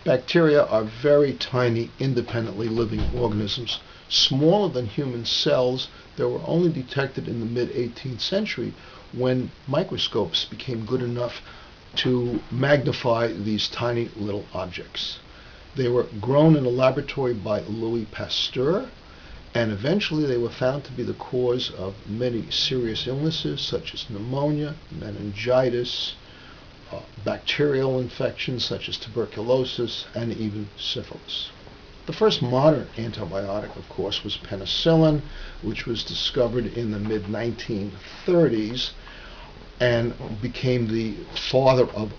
Bacteria are very tiny, independently living organisms, smaller than human cells that were only detected in the mid-18th century when microscopes became good enough to magnify these tiny little objects. They were grown in a laboratory by Louis Pasteur, and eventually they were found to be the cause of many serious illnesses such as pneumonia, meningitis, bacterial infections such as tuberculosis, and even syphilis. The first modern antibiotic, of course, was penicillin, which was discovered in the mid-1930s and became the father of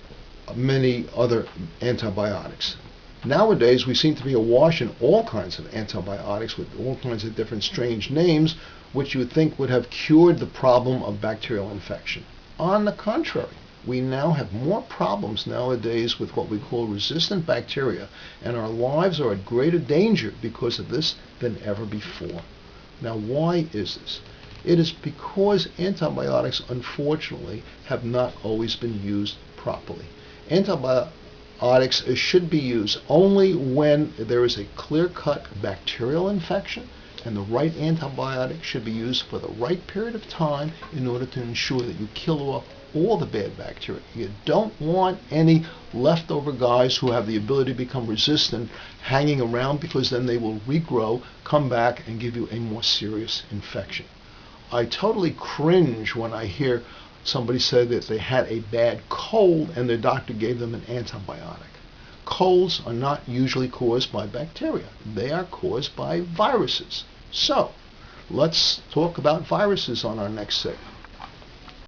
many other antibiotics. Nowadays, we seem to be awash in all kinds of antibiotics with all kinds of different strange names, which you would think would have cured the problem of bacterial infection. On the contrary, we now have more problems nowadays with what we call resistant bacteria, and our lives are at greater danger because of this than ever before. Now, why is this? It is because antibiotics, unfortunately, have not always been used properly. Antibiotics should be used only when there is a clear-cut bacterial infection, and the right antibiotic should be used for the right period of time in order to ensure that you kill off all the bad bacteria. You don't want any leftover guys who have the ability to become resistant hanging around, because then they will regrow, come back, and give you a more serious infection. I totally cringe when I hear somebody say that they had a bad cold and their doctor gave them an antibiotic. Colds are not usually caused by bacteria. They are caused by viruses. So, let's talk about viruses on our next segment.